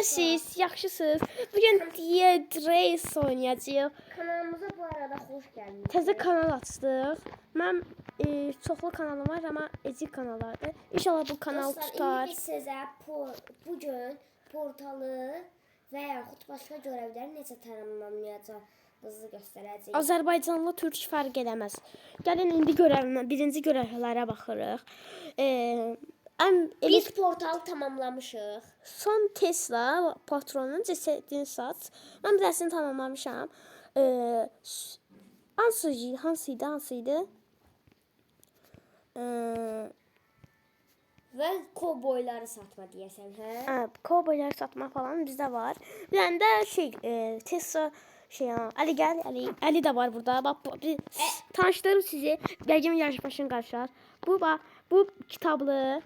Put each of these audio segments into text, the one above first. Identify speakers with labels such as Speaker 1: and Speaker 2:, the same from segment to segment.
Speaker 1: Siz yaxşısınız. Bugün Dead Race oynayacağıq.
Speaker 2: Kanalımıza bu arada hoş geldiniz.
Speaker 1: Təzə kanal açdıq. Mən çoxlu kanalım var, amma ezik kanallardır. İnşallah bu kanal tutar.
Speaker 2: Dostlar, sizə bugün portalı və yaxud başqa görevləri necə tanımlamayacağınızı göstərəcəyik.
Speaker 1: Azərbaycanlı türk fərq eləməz. Gəlin indi birinci görevlərə baxırıq.
Speaker 2: Biz portalı tamamlamışıq.
Speaker 1: Son Tesla patronun cəsədini sat. Mən birisini tamamlamışam. Hansıydı?
Speaker 2: Və kovboyları satma deyəsən, hə?
Speaker 1: Kovboyları satma falan bizdə var. Bir dənə də Tesla Ali gəl, Ali də var burada. Bax tanışdırım sizi. Bəlkə yarışmaşın qarşılar. Bu kitablı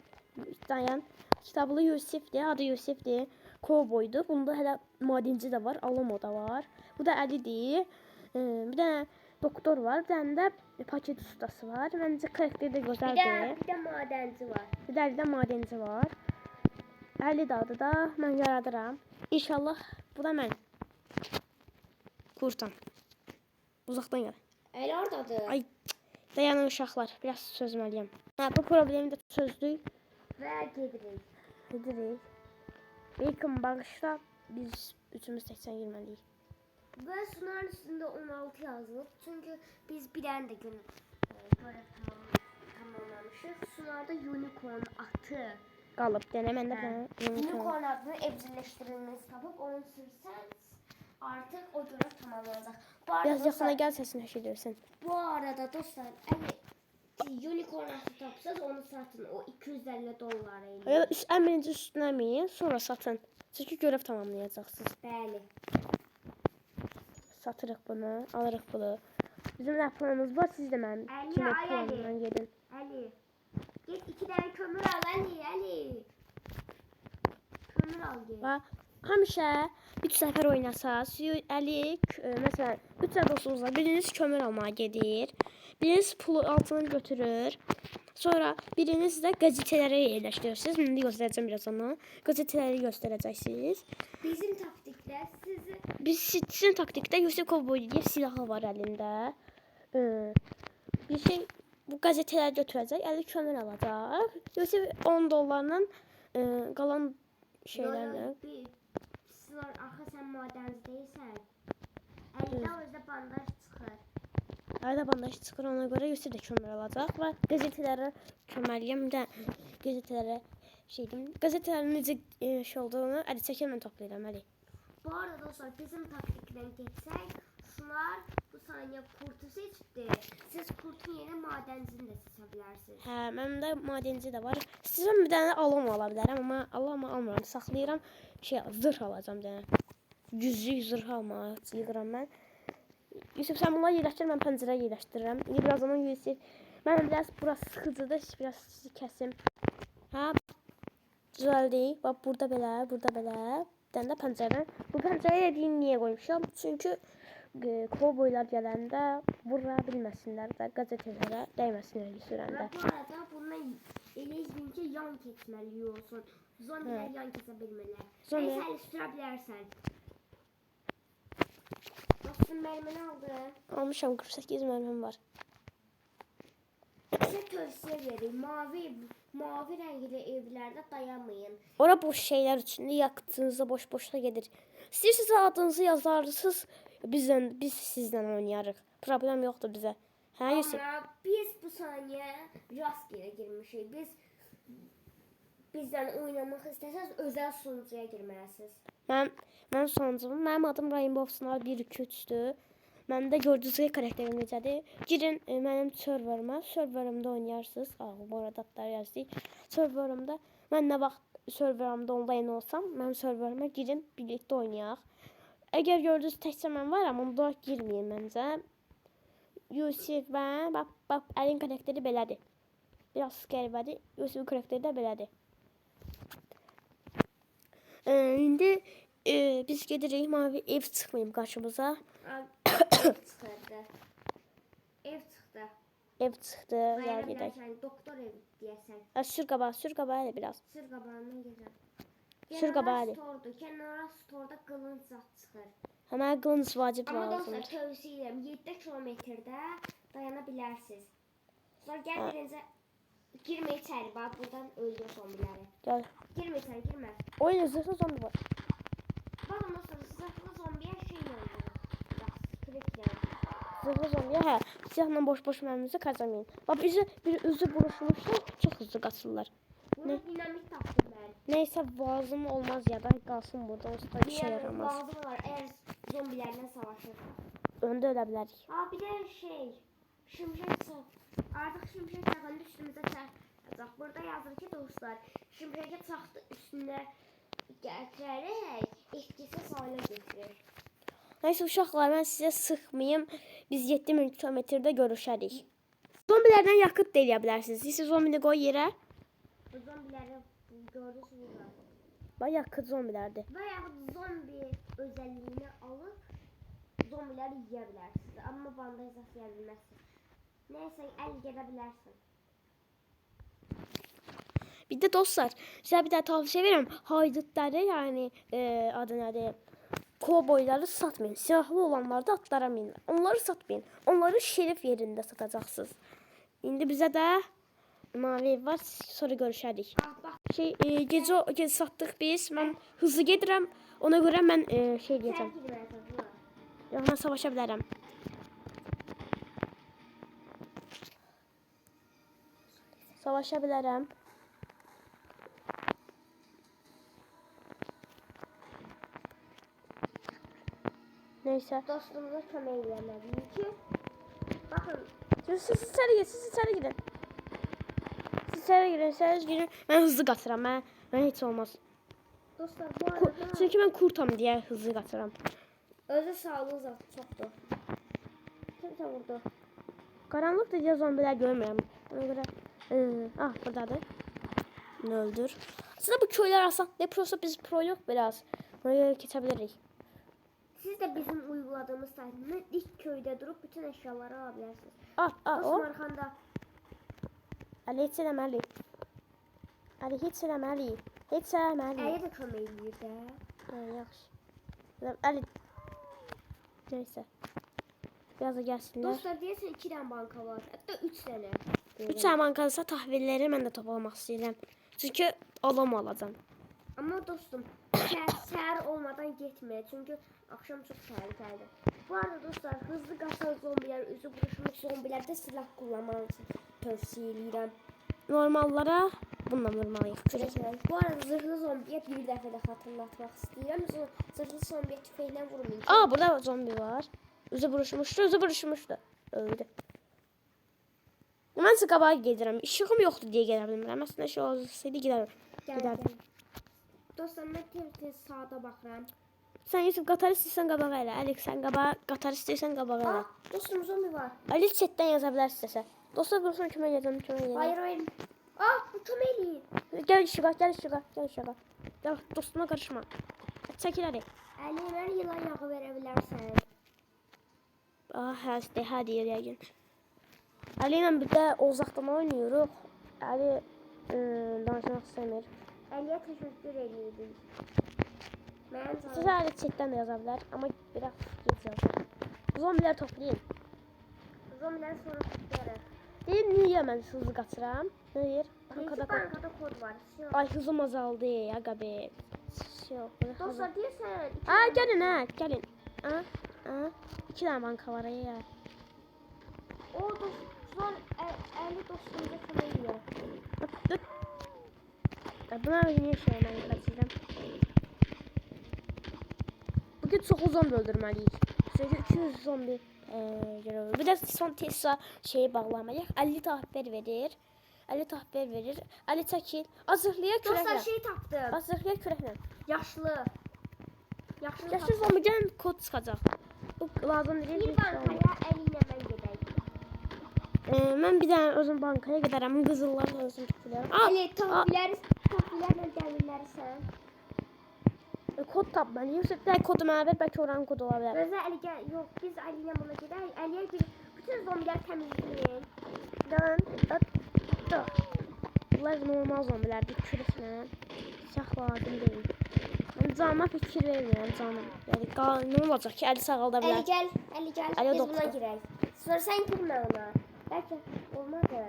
Speaker 1: kitablı Yusifdir. Adı Yusifdir. Kovboydur. Bunda hələ madenci də var, Alamo da var. Bu da Alidir. Bir dənə doktor var, bir dənə də paket ustası var. Məncə karakteri də gözəldir.
Speaker 2: Bir də madenci var.
Speaker 1: Bir də madenci var. Ali də adı da mən yaradıram. İnşallah bu da mən. Kurtam. Uzaqdan gəl.
Speaker 2: Əli oradadır.
Speaker 1: Ay, dayanın uşaqlar. Biraz sözməliyəm. Bu problemi də çözdük.
Speaker 2: Və gedirik.
Speaker 1: Gedirik. Bacon bağışla. Biz üçümüz təkcə girməliyik.
Speaker 2: Və sunarın üstündə 16 yazılıb. Çünki biz bir dənə də gün tamamlamışıq. Sunarda unicorn atı
Speaker 1: qalıb. Mən də
Speaker 2: unicorn adını evcilleşdirilmesi tapıb onu sürsəniz artıq o görev tamamlanacaq.
Speaker 1: Biraz yaxına gəl, səsini eşidirsən.
Speaker 2: Bu arada dostlar, unicorn atı tapsanız onu satın. O $250 ilə.
Speaker 1: Ən birinci üstünə min, sonra satın. Çünki görev tamamlayacaqsınız.
Speaker 2: Bəli.
Speaker 1: Satırıq bunu, alırıq bunu. Bizim də planımız var, siz də mənim kimi planımdan gedin.
Speaker 2: Əli, get 2 dənə kömür al, Əli. Kömür al, get.
Speaker 1: Həmişə 3 səfər oynasaz, Əli, məsələn, 3 dostunuz var, biriniz kömür almağa gedir, biriniz pulu altını götürür, sonra biriniz də qəzetələrə yerləşdirirsiniz. İndi göstərəcəm biraz onu. Qəzetələri göstərəcəksiniz. Sizin taktikdə Yusif Kovboy deyə silahı var əlində. Bu qəzetələri götürəcək, Əli kömür alacaq. Yusif $10 qalan şeylərlə.
Speaker 2: Axı sən madenci deyilsən. Əlində özdə bandaj çıxır.
Speaker 1: Əlində bandaj çıxır, ona görə Yusuf da kömür alacaq və qəzetələrə kömərliyəm. Bir də qəzetələrə qəzetələrin necə olduğunu əli çəkir, mən toplayıram, Əli.
Speaker 2: Bu arada dostlar, bizim taktikdən geçsək, Sunar bu saniyə kurtu seçdi. Siz kurtun yerinə madencini də seçə bilərsiniz.
Speaker 1: Hə, məndə madenci də var. İstəyirəm bir dənə Alamo ala bilərəm, amma Alamo almıram. Saxlayıram, zırh alacağım bir dənə. Yüzlük zırh almağa yığıram mən. Yusuf, sən bunları yerləşdir, mən pəncərəyə yerləşdirirəm. İndi birazdan Yusuf, mən biraz burası sıxıcıdır, biraz sizi kəsim. Hə, düzəldik. Bax, burada belə. Bir dənə də pəncərə. Bu pəncərəyə dediyim niyə qoymuşam? Çünki kovboylar gələndə vura bilməsinlər də, qəzetələrə dəyməsinlər sürəndə.
Speaker 2: Və bu arada bundan elə izləyin ki, yan keçməli olsun. Zombilər yan keçə bilmirlər. Neysə, sürə bilərsən. Dostum, mərmini aldı.
Speaker 1: Almışam, 48 mərmim var.
Speaker 2: Sizə tövsiyə verim, mavi rəngli evlərdə dayanmayın.
Speaker 1: Ora boş şeylər üçün yaxtınızda boş-boşla gedir. İstəyirsiniz adınızı yazarsınız, biz sizdən oynayarıq. Problem yoxdur bizə. Hə, Yusuf?
Speaker 2: Amma biz bu saniyə rastgele girmişik. Bizdən oynamaq istəsəniz özəl sunucuya girməlisiniz.
Speaker 1: Mənim sunucum, mənim adım Rainbow Snar 1-2-3-dür. Mənim də gördüyünüz karakterim necədir. Girin mənim serverimdə oynayarsınız. Bu arada adları yazdık. Serverimdə, mən nə vaxt serverimdə online olsam, mənim serverimə girin, birlikdə oynayaq. Əgər gördüyünüz təkcə mən varam, onda girməyin məncə. Yusuf, bax, Əlin karakteri belədir. Biraz qəribədir. Yusuf'un karakteri də belədir. İndi biz gedirik, mavi ev çıxmayıb qarşımıza. Ev çıxdı.
Speaker 2: Doktor evi deyəsən.
Speaker 1: Sür qabağa elə biraz.
Speaker 2: Sür qabağından gedirəm.
Speaker 1: Sür qabağa Ali.
Speaker 2: Stordur. Kənara storda qılınc zat çıxır.
Speaker 1: Hemen qılınc vacib
Speaker 2: Amma dostlar
Speaker 1: lazımdır.
Speaker 2: tövsiyə edirəm 7 kilometrdə dayana bilərsiniz. Sonra gəl
Speaker 1: Ha.
Speaker 2: birinci girmə içəri bax buradan öldür zombiləri.
Speaker 1: Gel.
Speaker 2: Girmə içəri girmə.
Speaker 1: Oyun zırhlı zombi var.
Speaker 2: Baxın dostlar zırhlı zombiyə şey öldürür. Bax kliklə.
Speaker 1: Zırhlı zombiye hə. Silahla boş mermimizi kazanmayın. Bak bir üzü buruşmuşlar. Çok hızlı kaçırlar.
Speaker 2: Bunu dinamit tapdım mən.
Speaker 1: Neyse lazım olmaz ya da kalsın burada. Olsa bir şey yaramaz.
Speaker 2: Lazım olar əgər zombilərlə savaşır.
Speaker 1: Önde ölebilir.
Speaker 2: Ha bir de şey şimşek çağı. Artık şimşek çağının üstümüze çarpacaq. Burada yazır ki dostlar şimşek çağı üstüne gətirərək etkisiz hale getirir.
Speaker 1: Neyse uşaqlar ben size sıkmayayım. Biz 7000 kilometrede görüşərik. Zombilerden yakıt da eləyə bilərsiniz. Siz zombini qoy yerə.
Speaker 2: Bu zombiləri görürsünüz.
Speaker 1: Bax yakıt zombilərdir.
Speaker 2: Və yaxud zombi özelliğini alıp zombiləri yiyə bilərsiniz. Amma bandajlaya bilməzsiniz. Neyse əl gedə bilərsin.
Speaker 1: Bir de dostlar size bir daha tavsiye veririm. Haydutları yani adı nədir? Kovboyları satmayın. Silahlı olanları da atlara minin. Onları satmayın. Onları şerif yerinde satacaqsınız. İndi bize de mavi ev var. Sonra görüşərik.
Speaker 2: Ah bax
Speaker 1: Gece satdıq biz. Mən hızlı gedirəm. Ona görə mən şey deyəcəm.
Speaker 2: sən girməlisən.
Speaker 1: Yox, mən savaşa bilərəm. Savaşa bilərəm. Neyse.
Speaker 2: Dostumuza kömək eləməliyik ki, baxın,
Speaker 1: Siz içeri gidin, siz içeri gidin. Siz içeri girin, siz girin. Ben hızlı qaçıram, mən heç olmaz.
Speaker 2: dostlar bu arada
Speaker 1: Çünki mən kurtam deyə hızlı qaçıram.
Speaker 2: özü sağlığı zat çoxdur.
Speaker 1: Kimsə vurdu. Qaranlıqdır deyə zombilər görmürəm. Ona görə buradadır. Bunu öldür. Aslında bu köylər asan. Ne prosa biz pro yox biraz. Ona görə keçə bilərik.
Speaker 2: Siz de bizim uyguladığımız sayesinde ilk köyde durup bütün eşyaları alabilirsiniz.
Speaker 1: O.
Speaker 2: Osman Khan'da
Speaker 1: Ali heç eləməli. Ali heç eləməli. Heç eləməli.
Speaker 2: Əli də kömək eləyir də.
Speaker 1: Ha, yaxşı. Ali. Neyse. Biraz da gəlsinlər.
Speaker 2: Dostlar deyəsən 2 dənə banka var. Hətta 3 dənə.
Speaker 1: 3 zaman qalsa tahvilləri mən də toplamaq istəyirəm. Çünki alam alacağam.
Speaker 2: Amma dostum, səhər olmadan getmə. Çünki axşam çox təhlükəlidir. Bu arada dostlar, hızlı qaçan zombiler, üzü buruşmuş zombilərdə silah kullanmanızı tövsiyə edirəm.
Speaker 1: Normallara bununla vurmalıyıq. Kürəklə.
Speaker 2: Bu arada zırhlı zombiyə bir dəfə də xatırlatmaq istəyirəm. Zırhlı zombiyə tüfeyle vurmayın.
Speaker 1: Burada zombi var. Üzü buruşmuşdu. Öldü. Mən sizə qabağa gedirəm. İşığım yoxdur deyə gələ bilmirəm. Əslində şey olsaydı gedərdim.
Speaker 2: Gəl. Dostlar, mən tez sağda baxıram.
Speaker 1: Sən Yusuf qatar istəyirsən qabağa elə. Alex sən qatar istəyirsən qabağa elə.
Speaker 2: Dostum zombi var.
Speaker 1: Ali chatdən yaza bilər istəsə. Dostlar bulsun kömək edəcəm, kömək edəcəm.
Speaker 2: Hayır. Bu kömək eləyir.
Speaker 1: Gəl işığa. Gəl dostuma qarışma. Çəkil hadi.
Speaker 2: Əli, mən yılan yağı verə bilərsən.
Speaker 1: Hə deyir yəqin. Ali ilə bir də uzaqdan oynayırıq. Ali danışmaq istəmir.
Speaker 2: Əliyə təşəkkür edirdik.
Speaker 1: Sizə Ali chatdən də yaza bilər, amma biraz gec yazır. Zombiləri toplayın.
Speaker 2: Zombiləri sonra tutlarıq.
Speaker 1: Deyir, niyə mən hızlı qaçıram? Ne deyir?
Speaker 2: Bankada kod var.
Speaker 1: Ay hızım azaldı, əqəbi.
Speaker 2: Dostlar deyirsən.
Speaker 1: Gəlin. 2 dənə banka var ya.
Speaker 2: O dostlar, Əli dostumuza kömək edir.
Speaker 1: Buna niyə şey mən qaçıram? Bugün çox zombi öldürməliyik. Çünki 200 zombi bir de son Tesla şeyi bağlamayıq. 50 tahvil verir. 50 tahvil verir. 50 çəkil. Azırlıya kürəklə.
Speaker 2: Dostlar şey tapdım.
Speaker 1: Azırlıya kürəklə.
Speaker 2: Yaşlı
Speaker 1: zombiden kod çıxacaq. Bu lazım deyil.
Speaker 2: Bir bankaya Əli ilə mən gedək.
Speaker 1: Mən bir dənə özüm bankaya gedərəm. Qızılları özüm toplayarım.
Speaker 2: Əli, tahvillərlə dəmirlərsən.
Speaker 1: Kod tapmalıyım. Sırf kodu mənə ver, bəlkə oranın kodu ola bilər.
Speaker 2: Gözə Əli gəl. Yox, biz Əli ilə buna gedək. Əliyə girib bütün zombiləri təmizləyin.
Speaker 1: Bunlar normal zombilərdir. Kürəklə. Siyah lazım deyil. canıma fikir vermirəm canım. Yəni nə olacaq ki, əli sağalda
Speaker 2: Əli
Speaker 1: bilər.
Speaker 2: gəl, Əli gəl.
Speaker 1: Əli
Speaker 2: Biz
Speaker 1: doktor.
Speaker 2: buna girək. Sonra sən girmə ona. Bəlkə olmadı.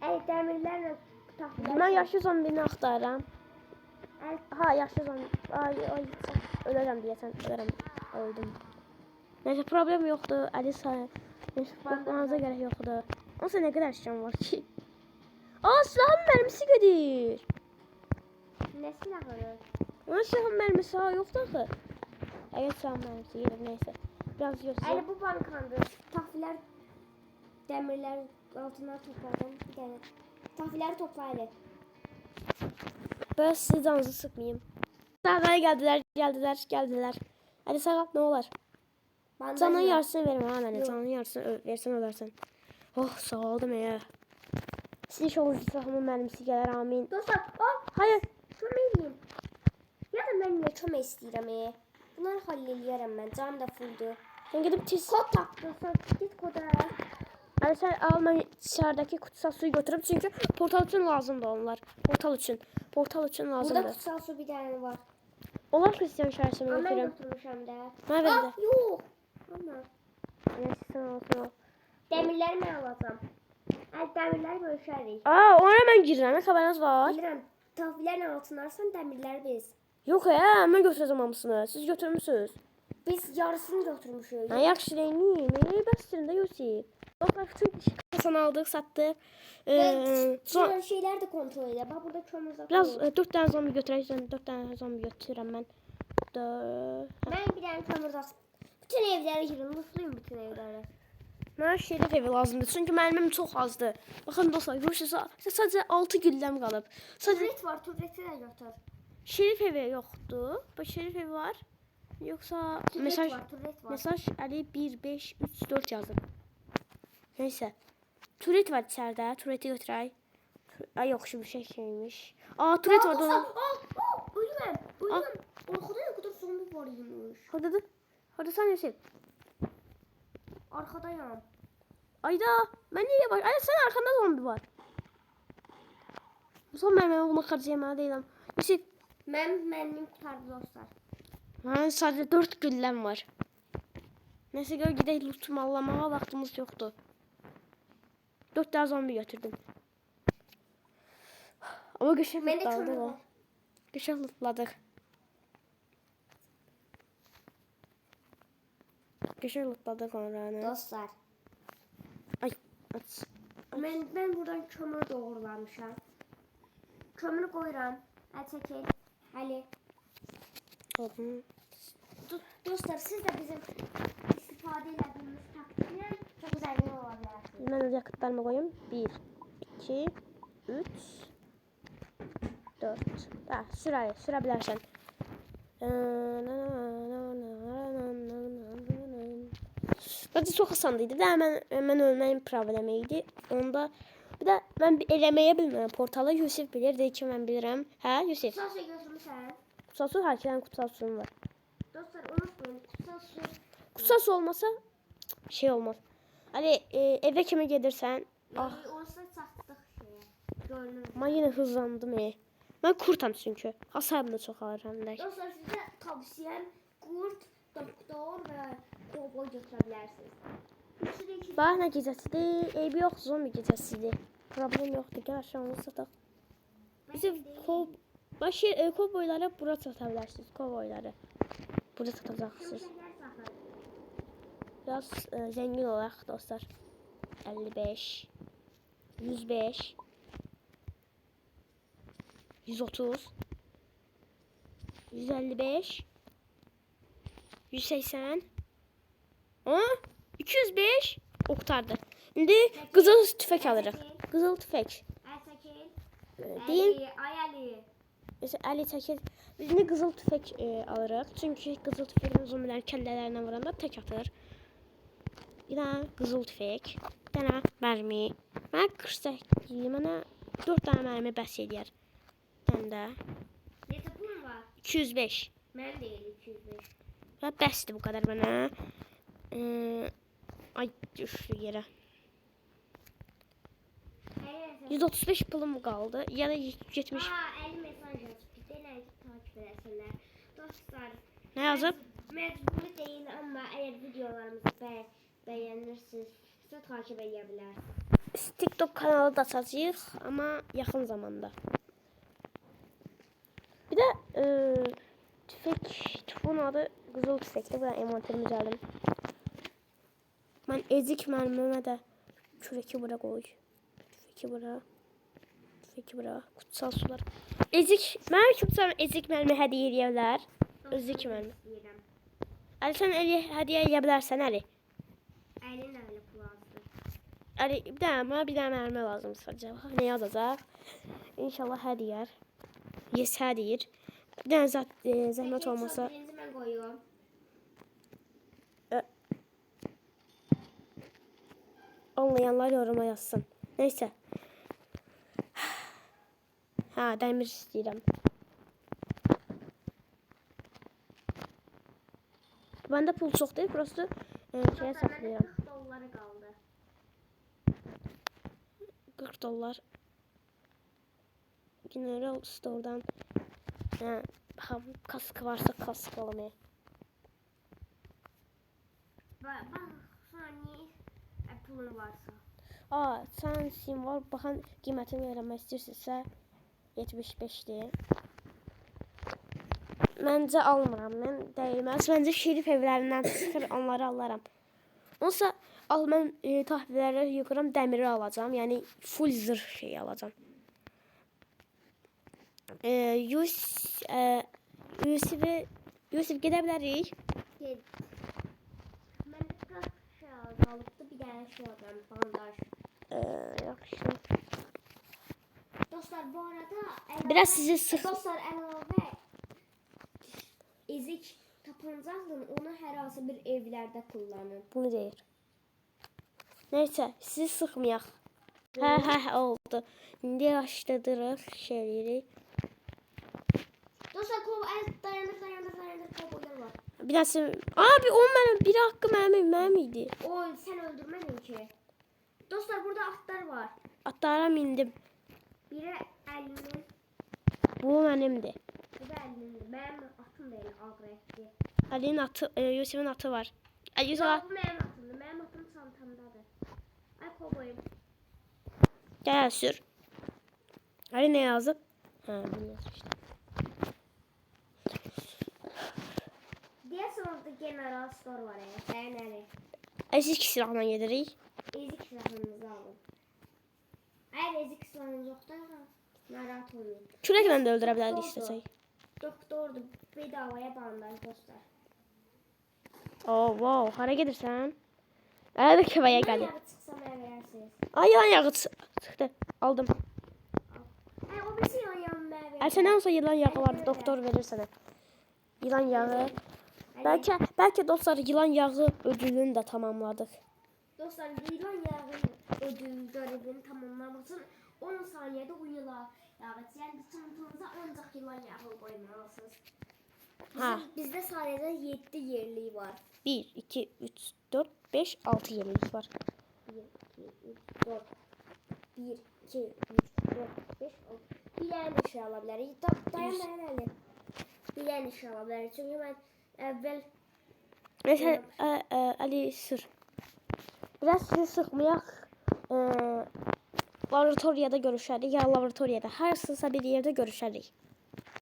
Speaker 2: Əli dəmirlərlə taxtlar.
Speaker 1: Mən yaşlı zombini axtarıram.
Speaker 2: Əli
Speaker 1: Ha, yaşlı zombi. Ay, ölürəm deyəsən, ölürəm. Öldüm. Nəysə, problem yoxdur. Əli sağ. Qorxmanıza gərək yoxdur. Onsa nə qədər şişəm var ki? Aa, silahın mərmisi gedir.
Speaker 2: nə silahı?
Speaker 1: Onun silahın mərmisi ha yoxdur axı. Əgər silahın mərmisi gedir, nəysə. Biraz
Speaker 2: Əli
Speaker 1: yoxsa.
Speaker 2: bu bankandır. Taxtlar dəmirlər altından topladım. Bir dənə. Taxtları topla Əli.
Speaker 1: Bəs siz canınızı sıxmayayım. Sağdaya gəldilər. Əli sağ, nə olar? Canın yarısını verim ha mənə.
Speaker 2: Yox.
Speaker 1: Canın yarısını versən ölərsən. Oh, sağ oldum ya. Sizin şoğunuzun silahımın mərmisi gələr, amin.
Speaker 2: Dostlar,
Speaker 1: Hayır.
Speaker 2: kömək edeyim. Ya da mən niyə kömək istəyirəm? Bunları həll eləyərəm mən. Canım da fulldur.
Speaker 1: Sen gidip tez.
Speaker 2: Kod tapdın. Git koda.
Speaker 1: Yani sen al, ben dışarıdaki kutsal suyu götürüp çünkü portal için lazımdı onlar. Portal için
Speaker 2: Burada
Speaker 1: lazımdı.
Speaker 2: kutsal su bir dənə var.
Speaker 1: Onlar Hristiyan şahesini
Speaker 2: Amma mən
Speaker 1: götürüm.
Speaker 2: götürmüşəm də.
Speaker 1: Ha verdi.
Speaker 2: Yox. Amma
Speaker 1: Evet, sen olsun o.
Speaker 2: dəmirləri mən alacağam. Dəmirləri bölüşərik.
Speaker 1: Aa, ona ben gireceğim. Ne haberiniz var?
Speaker 2: Bilirəm. Tahvillərin altına alsan dəmirləri biz.
Speaker 1: Yok ya, ben götüreceğim hamısını. Siz götürmüşsünüz.
Speaker 2: Biz yarısını götürmüşük.
Speaker 1: Ha, yaxşı neyini? Məni bəstirində Yusif. Dostlar, bütün kasanı aldık, sattık. Son
Speaker 2: Son şeylər də kontrol edə. Bax burada kömür zaten.
Speaker 1: biraz 4 tane zombi götüreceğim. 4 tane zombi götürürüm ben.
Speaker 2: Mən bir dənə kömür zaten. Bütün evləri girin. Mutluyum bütün evləri.
Speaker 1: Mənə şerif evi lazımdır. Çünki mənim çox azdır. Baxın dostlar, görürsünüz, sadəcə 6 gülləm qalıb. Sadəcə
Speaker 2: Turret var. Turreti də götür.
Speaker 1: şerif evi yoxdur. Bax şerif evi var. Yoxsa
Speaker 2: Turret
Speaker 1: mesaj
Speaker 2: var. Turret var.
Speaker 1: mesaj Əli 1 5 3 4 yazıb. Nəysə. Turret var içəridə. Turreti götürək. Ay yox, şu bir şeymiş. Aa, turret var orada.
Speaker 2: Ölürəm. Ölürəm. Orxuda nə qədər zombi var imiş.
Speaker 1: Hardadır? Hardasan Yusuf?
Speaker 2: Arkadayam.
Speaker 1: Ayda, mən niyə var? Ay, sən arxanda zombi var. Bu son mən bunu xərcləməli deyiləm. Yusuf,
Speaker 2: Mənim qurtardı dostlar.
Speaker 1: mənim sadəcə 4 gülləm var. Nəsə gör gedək lootumu alamağa vaxtımız yoxdur. 4 tane zombi götürdüm. Ama qəşəng
Speaker 2: Məndə
Speaker 1: lootladık
Speaker 2: kömür
Speaker 1: o.
Speaker 2: var.
Speaker 1: Qəşəng lootladıq. Qəşəng lootladıq onları.
Speaker 2: Dostlar.
Speaker 1: Ay, aç.
Speaker 2: Mən buradan kömür doğrulamışam. Kömürü qoyuram. Əl çəkil. Əli.
Speaker 1: Oğlum.
Speaker 2: Dostlar siz de bizim istifadə etdiyimiz taktiklə çox zəngin ola bilərsiniz.
Speaker 1: Mən yakıtlarımı koyayım. 1, 2, 3, 4. Ha, süre bilərsən. Bence çok asandı da hemen ölməyin problemi idi. Onda bir de ben eləməyə bilmirəm portalı. Yusuf bilir, deyir ki mən bilirəm. Hə, Yusuf?
Speaker 2: Kutsal su götürmüşsən.
Speaker 1: Kutsal su, hər şeyin kutsal suyum var.
Speaker 2: Dostlar unutmayın kutsal su.
Speaker 1: Kutsal su olmasa şey olmaz. Hani eve kime gelirsen, ah,
Speaker 2: Olsa çatdıq şeyə. Görünür.
Speaker 1: ama yine hızlandım. Ben kurtam çünkü. Hasarım da çok ağır hem de.
Speaker 2: Dostlar sizə tavsiyəm qurt, doktor və kovboy götürə bilərsiniz. Üçü də iki.
Speaker 1: Bah, ne gecəsidir? Eybi yox, zombi gecəsidir. Problem yoxdur. Gəl aşağıya sataq. Bizim kovboylara bura sata bilərsiniz. Kovboyları. Burada satacaqsınız.
Speaker 2: Şimşəklər saxlayın.
Speaker 1: Biraz zengin olaq dostlar. 55 105 130 155 180 205 Oktardı. İndi qızıl tüfək alırıq. Qızıl tüfək.
Speaker 2: Əl çəkil.
Speaker 1: Deyim.
Speaker 2: Ay Əli.
Speaker 1: Mesela əli çəkir. Biz indi qızıl tüfək alırıq. Çünki qızıl tüfəklə zombilərin kəllələrinə vuranda tək atır. Bir dənə qızıl tüfək. Bir dənə mərmi. Mən 48, mənə 4 dənə mərmi bəs eləyər. Bir dənə də
Speaker 2: Neçə pulun var?
Speaker 1: 205.
Speaker 2: Mən deyil 205.
Speaker 1: Və bəsdir bu qədər mənə. Ay düşdü yerə. 135 pulum qaldı. Ya da 170.
Speaker 2: Aa, 50 mesaj yazıp bir de takip edersinler.
Speaker 1: Ne yazıb?
Speaker 2: Mecburi değil ama eğer videolarımızı beğenirsinizsə takip edə bilərsiniz.
Speaker 1: TikTok kanalı da açacağıq, amma yaxın zamanda. Bir də tüfün adı qızıl tüfəkdir. Bu da envanterimi gəldim. Mən ezik mərmimə də kürəki bura qoy. Tüfəki bura. Tüfəki bura. Kutsal sular. Ezik. Mənim üçün ezik mərmi hədiyyə edə bilər. Ezik mərmi. Ali sən hədiyyə edə bilərsən, Ali.
Speaker 2: Əlin əli lazımdır.
Speaker 1: Ali bir dənə mərmi lazım sadəcə. Nə yazacaq? İnşallah hədiyyə. Yes, hədiyyə. Bir dənə zəhmət olmasa.
Speaker 2: Birinci mən qoyuyorum.
Speaker 1: Anlayanlar yoruma yazsın. Neyse. Ha, dəmir istəyirəm. Məndə pul çox deyil, prosto şeyə saxlayıram.
Speaker 2: $40 qaldı.
Speaker 1: 40 dollar. General Store'dan kask varsa kask alamaya.
Speaker 2: Bax, saniye pulun varsa.
Speaker 1: Sən simvol baxan qiymətini öyrənmək istəyirsinizsə 75'dir. Məncə almıram, mən dəyməz. Məncə şerif evlərindən çıxır, onları alaram. Onsa mən tahvilləri yığıram, dəmiri alacağım. Yəni full zırh şey alacağım. Yusuf gedə bilərik.
Speaker 2: Məndə 40 şey qalıbdı, bir dənə şey alacağım, bandaj.
Speaker 1: Yaxşı.
Speaker 2: Dostlar, bu arada
Speaker 1: Biraz sizi sıx.
Speaker 2: Dostlar, əlavə ezik tapanacaqsın, onu hər hansı bir evlərdə kullanın.
Speaker 1: Bunu deyir. Neyse, sizi sıxmayaq. Hə, oldu. İndi başladırıq şeyləri.
Speaker 2: Dostlar, dayanır, kovboylar var.
Speaker 1: Bir dəsi... Abi, o mənim, biri haqqı mənim idi.
Speaker 2: O, sən öldürmədin ki. Dostlar, burada atlar var.
Speaker 1: Atlara mindim.
Speaker 2: Biri 50'nin,
Speaker 1: Bu mənimdir.
Speaker 2: bu da 50'nin. Mənim atım da elə ağrəkdir.
Speaker 1: Ali'nin atı, Yusuf'un atı var. Yusuf,
Speaker 2: Bu mənim atımdır. Mənim atım çantamdadır. Ay kovboyum.
Speaker 1: gəl sür. Ali nə yazıb? Hə, bunu yazıb işte.
Speaker 2: Deyəsən orada general store var ya. Dayanəli.
Speaker 1: Ezik silahla gedirik.
Speaker 2: Ezik silahınızı alın. Eğer ezik silahınız yoksa narahat olmayın.
Speaker 1: Kürəklə də öldürə bilərik istəsək.
Speaker 2: Doktordur. Bedavaya bandaj dostlar.
Speaker 1: Wow, hara gedirsən? Hələ də köməyə
Speaker 2: Ben
Speaker 1: gəlir.
Speaker 2: yağı çıksam eğer verersiniz.
Speaker 1: Ay, yılan yağı çıxdı. Aldım.
Speaker 2: O birisi yan meyve.
Speaker 1: Sən olsa yılan yağı vardı, doktor verir sənə. Yılan yağı. Bəlkə dostlar yılan yağı ödülünü də tamamladıq.
Speaker 2: Dostlar, yılan yağı ödül görevini tamamlamasın. 10 saniyede o yılan yağı. Yani çantanıza ancak yılan yağı koymalısınız. Bizde sadece 7 yerliği var.
Speaker 1: 1, 2, 3, 4, 5, 6 yerimiz var.
Speaker 2: 1, 2, 3, 4. 1, 2, 3, 4, 5, 6. Bir tane de şey alabiliriz. Dayan. Bir tane de şey alabiliriz. Çünkü ben evvel...
Speaker 1: Neyse, Ali sür. Biraz sizi sıxmayaq. Laboratoriyada görüşərik, ya laboratoriyada. Harsınsa bir yerdə görüşərik.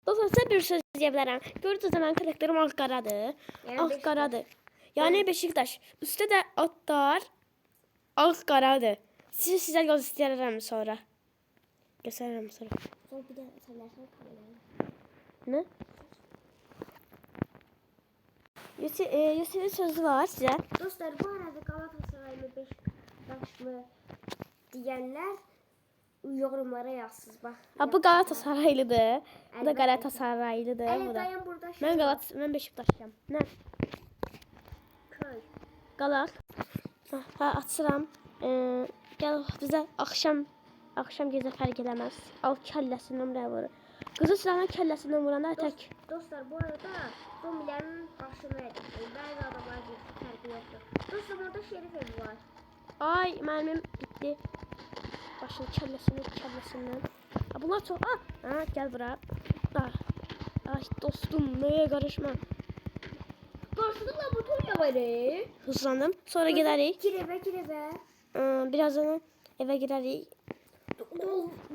Speaker 1: Dostlar, sizə bir söz deyə bilərəm. Gördünüz də mənim karakterim ağ-qaradır. Ağ-qaradır. Yəni Beşiktaş. Üstə də atlar ağ-qaradır. Sizə göstərərəm sonra. Göstərərəm sonra.
Speaker 2: Sonra bir de söylersen kamerayı.
Speaker 1: Nə? Yusuf'un sözü var sizə.
Speaker 2: Dostlar, bu arada Galatasaray mı Beşiktaş mı diyenler yorumlara yazsınız bak.
Speaker 1: Ha, bu Galatasaraylıdır. Bu da Galatasaraylıdır. Bu da.
Speaker 2: Dayan burada şey
Speaker 1: Mən Beşiktaşlıyam. Nə?
Speaker 2: köy.
Speaker 1: Qalar. Ha, açıram. Gəl bizə axşam gecə fərq eləməz. Al kəlləsindən də vurur. Qızıl silahla kəlləsindən vuranda tək.
Speaker 2: Dostlar, bu arada zombilerin başını edin. Bazı adamlar bir fərqi yoktur. Dostlar, orada şerif evi var.
Speaker 1: Ay, mərmim bitdi. Başını kəlləsindən. Bunlar çox. Gəl bura. Ay dostum, nəyə qarışma.
Speaker 2: Qarşıda laboratoriya var.
Speaker 1: Hızlandım. Sonra giderik.
Speaker 2: Gireve.
Speaker 1: Birazdan eve giderik.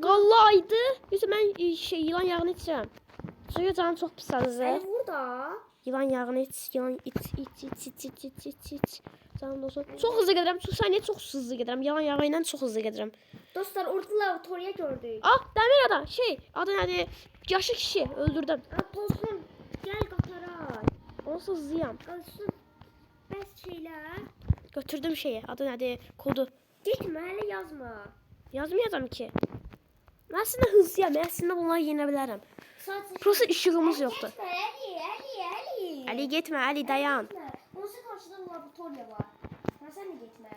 Speaker 1: Qallaydı. Yoxsa mən yılan yağını içirəm. Çünki canım çox pis azdı.
Speaker 2: Əli burada.
Speaker 1: Yılan yağını iç. Canım dostum. Çox hızlı gedirəm. Su saniyə çox hızlı gedirəm. Yılan yağı ilə çox hızlı gedirəm.
Speaker 2: Dostlar orada laboratoriya gördük.
Speaker 1: Ah, dəmir adam. Adı nədir? Yaşlı kişi öldürdüm.
Speaker 2: Dostum gel qatara.
Speaker 1: Onsuz hızlıyam.
Speaker 2: Qalsın. Bəs şeylər.
Speaker 1: Götürdüm adı nədir? Kodu.
Speaker 2: Getmə, hələ yazma.
Speaker 1: Yazmayacağım ki. Mən əslində hızlıyam. Mən əslində bunları yenə bilərəm.
Speaker 2: Sadəcə
Speaker 1: Prosta işığımız yoxdur.
Speaker 2: Getmə, Əli.
Speaker 1: Ali getmə, Ali dayan.
Speaker 2: Onsuz qarşıda laboratoriya var. Sən də getmə.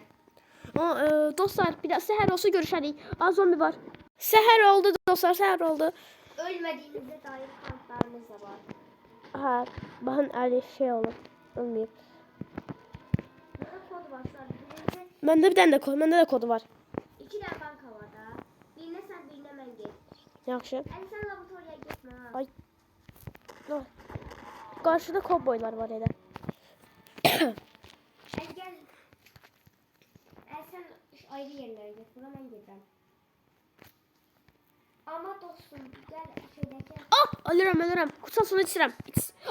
Speaker 1: Dostlar, bir də səhər olsa görüşərik. Az zombi var. Səhər oldu dostlar, səhər oldu.
Speaker 2: Ölmədiyinizə dair kanıtlarımız da var.
Speaker 1: Ha, baxın Ali olur. Ölməyib.
Speaker 2: Burada kod var. Birinci
Speaker 1: Məndə bir dənə də kod, məndə də kodu var.
Speaker 2: 2 dənə banka var da. Birinə sən, birinə mən get.
Speaker 1: Yaxşı.
Speaker 2: Əli sən laboratoriyaya getmə. Ha.
Speaker 1: Ay. Ay. Qarşıda kovboylar var elə.
Speaker 2: Əli gəl. Əli sən ayrı yerlərə get. Bura mən gedirəm. Amma dostum gəl şeydəki.
Speaker 1: Ah, ölürəm. Kutsal sonu içirəm.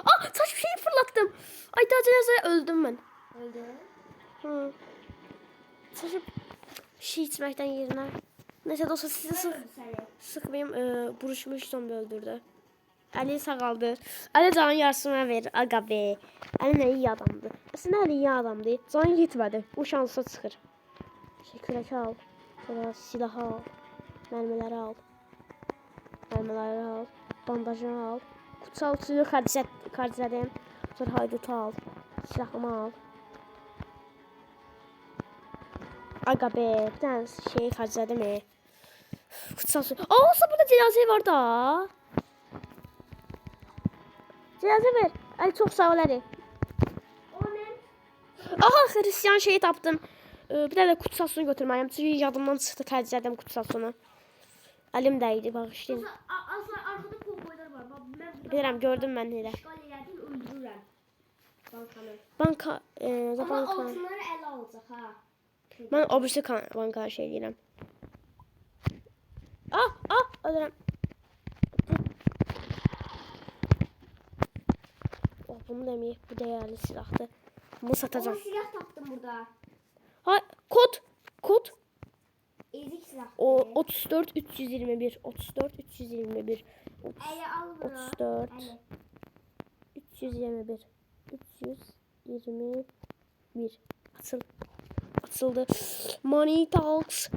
Speaker 1: Ah, saç bir şeyi fırlattım. Ay, daha cənazəyə öldüm mən.
Speaker 2: Öldün.
Speaker 1: Hı. Saçı bir şey içməkdən yerinə. Neyse dostlar, sizi sıkmayayım. Buruşmuş zombi öldürdü. Ali sağaldı. Ali canın yarısını verir. Aga be. Ali ne iyi adamdı. Aslında Ali iyi adamdı. Canı gitmedi. Bu şansa çıxır. Kürək al. Sonra silah al. Mermiləri al. Bandajını al. Kutsal suyu xərclədim. Sonra haydutu al. Silahımı al. Aga be. Bir tane şeyi xərclədim. Kutsal suyu. Olsa burada cenazə var da. Cenazə ver. Ali çok sağ ol Ali.
Speaker 2: O nə?
Speaker 1: Aha, Hristiyan şeyi tapdım. Bir də kutsal suyunu götürməyəm. Çünki yadımdan çıxdı, xərclədim kutsal suyunu. Əlim dəydi, bağışlayın.
Speaker 2: Arkada kovboylar var. Mən
Speaker 1: Bilirəm, gördüm mən elə.
Speaker 2: işgal elədim, öldürürəm. Bankanı.
Speaker 1: Banka,
Speaker 2: Amma
Speaker 1: banka.
Speaker 2: altınları ələ alacaq ha.
Speaker 1: Mən o birisi banka şey deyirəm. Ölürəm. Oh, bunu deməyək, bu dəyərli silahdır. Bunu satacağım.
Speaker 2: O silah tapdım burada.
Speaker 1: Ha, kod.
Speaker 2: Ezik silah.
Speaker 1: O 34 321. 34 321.
Speaker 2: Ələ al bunu.
Speaker 1: 34
Speaker 2: Ələ.
Speaker 1: 321. 321. Açıldı. Money talks.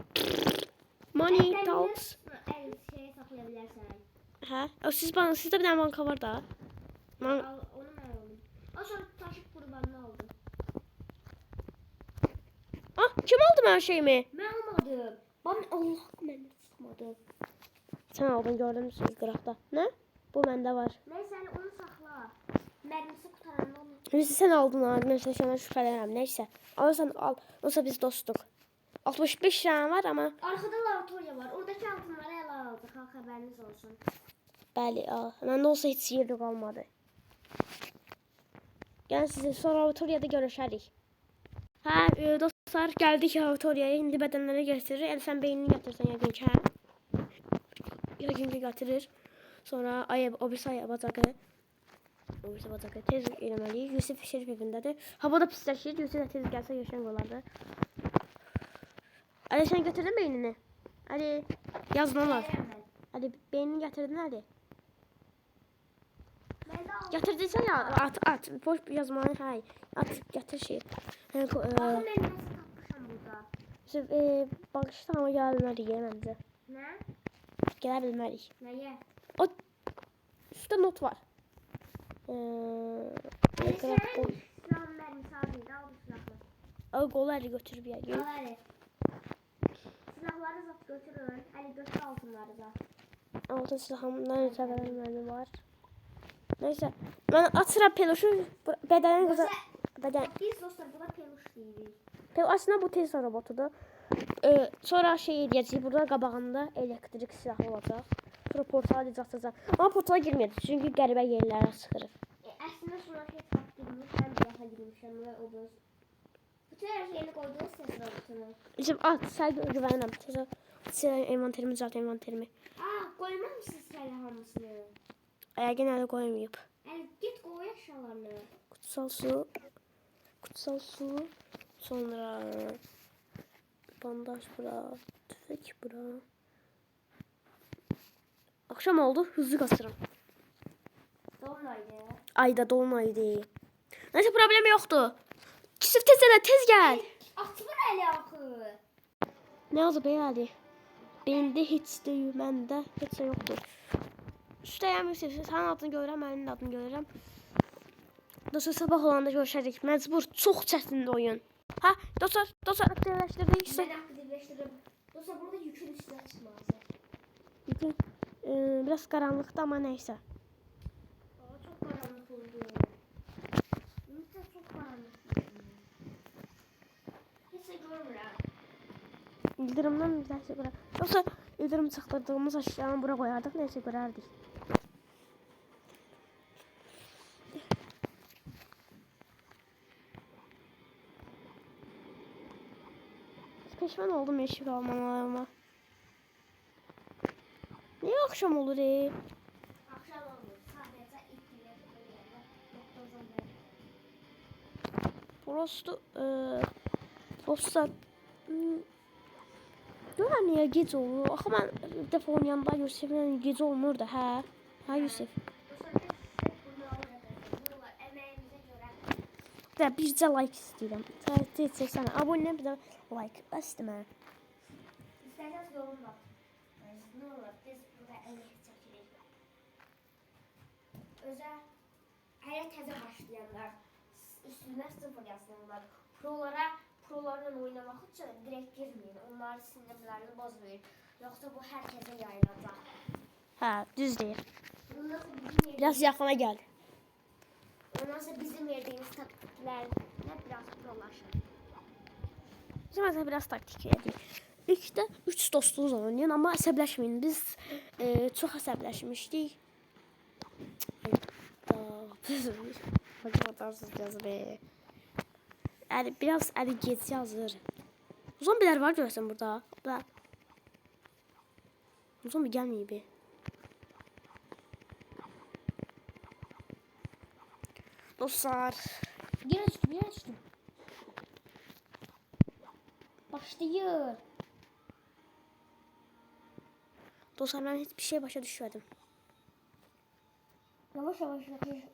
Speaker 1: Money talks.
Speaker 2: Əl şeyə saxlaya bilərsən.
Speaker 1: Hə? Sizdə bir dənə banka var da.
Speaker 2: Al, onu mən aldım. O sonra taşıb qurbanını aldım.
Speaker 1: Ah, kim aldı mənim şeyimi?
Speaker 2: Mən almadım. Allah məndə çıxmadı.
Speaker 1: Sən aldın, gördün siz qıraqda. Nə? Bu məndə var.
Speaker 2: Nəysə onu saxla. Mərmisi qutaranda onu.
Speaker 1: Neyse sen aldın ha. Neyse sana şüphelenirim. Neyse. Alırsan al. Olsa biz dostuk. 65 tane var ama.
Speaker 2: Arkada laboratoriya var. Oradakı altınları ələ alacaq. Ha, xəbəriniz olsun.
Speaker 1: Bəli al. Məndə olsa heç yeri qalmadı. Yəni sizi sonra laboratoriyada görüşərik. Hə, dostlar gəldik laboratoriyaya. İndi bədənləri gətirir. Yəni sən beynini gətirsən yəqin ki. Yəqin ki gətirir. Sonra o birisi bacağı. O birisi bacağı tez eləməliyik. Yusuf Şerif evindədir. Havada pisləşir. Yusuf da tez gəlsə yaşayan olardı. Ali sən götürdün beynini? Ali yaz nə var? Ali beynini gətirdin Ali.
Speaker 2: Məndə aldım.
Speaker 1: Gətirdinsə ya at. Boş yazmanı hay. At gətir şey.
Speaker 2: Baxın mən nəsə tapmışam burada.
Speaker 1: Yusuf bağışla ama gələ bilmərik məncə.
Speaker 2: Nə?
Speaker 1: Gələ bilmərik.
Speaker 2: Nəyə?
Speaker 1: O üstdə not var.
Speaker 2: Əli sən silahın mərmisi azıydı. Al bu silahı.
Speaker 1: O qolu əli götürüb yəqin.
Speaker 2: Al Əli. Silahları zat götürün. Əli götür altınları zat.
Speaker 1: Altın silahımdan ötə verməli var. Neyse. Mən atıram peloşu bədənin qıza. Bədən.
Speaker 2: Biz dostlar buna peluş deyirik.
Speaker 1: Aslında bu tez robotudur. Sonra şey edəcəyik. Burada qabağında elektrik silahı olacaq. Sonra portala atacaq. Amma portala girməyəcək. Çünki qəribə yerlərə sıxırıq.
Speaker 2: Əslində sonra şey tapdığımız mən belə girmişəm və obraz. Bütün hər şeyini qoydunuz səsir altına.
Speaker 1: Yusuf at sən güvənirəm. Sən envanterimi düzelt envanterimi.
Speaker 2: Qoymamışsınız hələ hamısını.
Speaker 1: Yəqin hələ qoymayıb.
Speaker 2: Git qoy əşyalarını.
Speaker 1: Kutsal su. Kutsal su. Sonra bandaj bura. Tüfek bura. Akşam oldu. Hızlı kasırım.
Speaker 2: Dolunaydı.
Speaker 1: Ayda dolunaydı. Neyse problem yoktu. Yusuf tez gel.
Speaker 2: Atmır əli axı.
Speaker 1: Ne oldu be hadi. Bende hiç değil. Bende hiç yoktu. Üstəyəm Yusuf. Sənin adını görürəm. Mənim adını görürəm. Dostlar sabah olanda görüşəcək. Məcbur. Çox çətindir oyun. Ha dostlar aktivləşdirdik.
Speaker 2: Mən aktivləşdirdim. Dostlar burada yükün üstünə çıxmalısın.
Speaker 1: Yükün biraz qaranlıqda amma neysə.
Speaker 2: Çok karanlık oldu. Ümit çok karanlık. Hiç görmürəm.
Speaker 1: İldirimdən neysə bura. Yoxsa ildirim çaxdırdığımız əşyanı bura qoyardıq. Neysə görərdik. Peşman oldum yeşil almamalarıma. Niye akşam olur
Speaker 2: Akşam oldu. Sadece ilk
Speaker 1: Prosto görən niyə gec olur? Axı mən bir dəfə oynayanda Yusuf'la gec olmur da, hə? Hə Yusuf? Və bircə like istəyirəm. Təhdid etsəsən, abunə bir də like istəmə.
Speaker 2: İstəsəz yolun var. Ne olur biz burada əmək çəkirik. Özə hələ təzə başlayanlar üstünə 0 yazsınlar. Prolarla oynamaq üçün direkt girməyin. Onların sinirlərini bozmayın. Yoxsa bu hər kəsə yayılacaq.
Speaker 1: Hə, düz deyir.
Speaker 2: Ondan sonra
Speaker 1: Biraz yaxına gəl.
Speaker 2: bizim verdiğimiz taktikler biraz prolaşır.
Speaker 1: Mesela biraz taktik edeyim. İlk de 3 dostluğuz oynayın ama əsəbləşməyin. Biz çox əsəbləşmişdik. Hatarsız yazır. Yani biraz geç yazır. Zombiler var görürsən burada. Zombi gəlməyib. Dostlar.
Speaker 2: Yine düştüm. Başlayır.
Speaker 1: Dostlar ben hiçbir şey başa düşmedim.
Speaker 2: Yavaş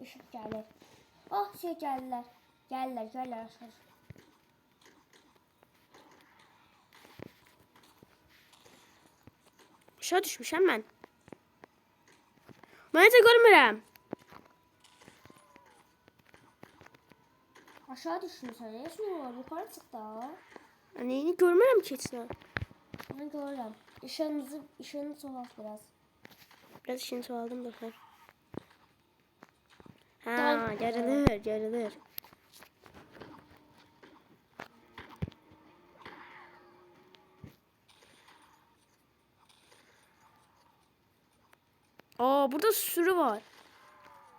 Speaker 2: ışık gelir. Ah şey geldiler. Geldiler aşağı.
Speaker 1: Aşağı düşmüşəm mən. Mən necə görmürəm.
Speaker 2: Aşağı düşmüşsən. Ne var? Yukarı çık da.
Speaker 1: Neyini görmürəm ki heç nə.
Speaker 2: Ben görürüm. Işığını çoğalt biraz.
Speaker 1: Biraz işini çoğaldım dostlar. Ha,
Speaker 2: Tamam.
Speaker 1: görülür. Aa, burada sürü var.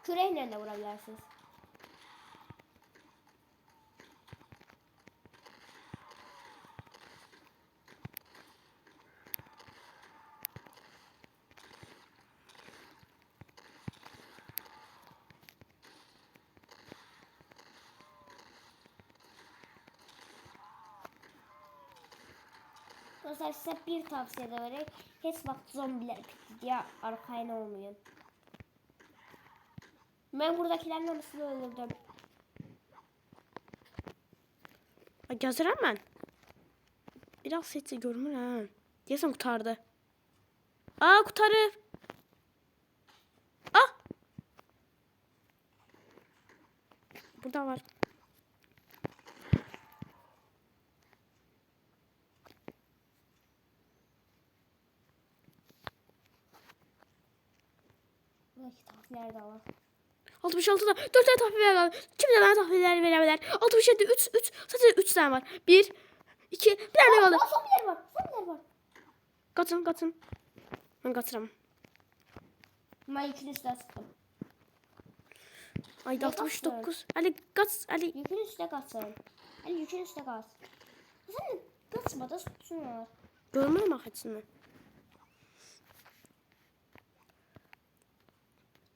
Speaker 2: Küreğle de vurabilirsiniz. Dostlar size bir tavsiye de vereyim. Hiç vakit zombiler bitti diye arkayın olmayın. Ben buradakilerin arasını öldürdüm.
Speaker 1: Gəzirəm mən. Biraz heç görmürəm. Deyəsən qurtardı. Aa, qurtarıb. Ah! Burada var.
Speaker 2: Buradaki tahliler de var.
Speaker 1: 66'da 4 tane tahvil var. Kim de bana tahvilleri verebilir? 67 3 sadece 3 tane var. 1 2 bir tane kaldı.
Speaker 2: Zombiler var.
Speaker 1: Kaçın. Ben kaçıram.
Speaker 2: Ben ikini üstüne sıktım.
Speaker 1: Ay
Speaker 2: Ne
Speaker 1: 69. Ali kaç Ali
Speaker 2: Yükün üstə qaçın. Əli yükün üstə qaç. Sən qaçma da tutsunlar.
Speaker 1: görmürəm axıcını.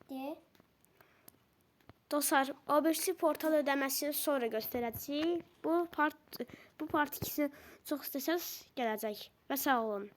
Speaker 2: De.
Speaker 1: Dostlar, ABC portal ödəməsini sonra göstərəcəyik. Bu part 2-sini çox istəsəz gələcək. Və sağ olun.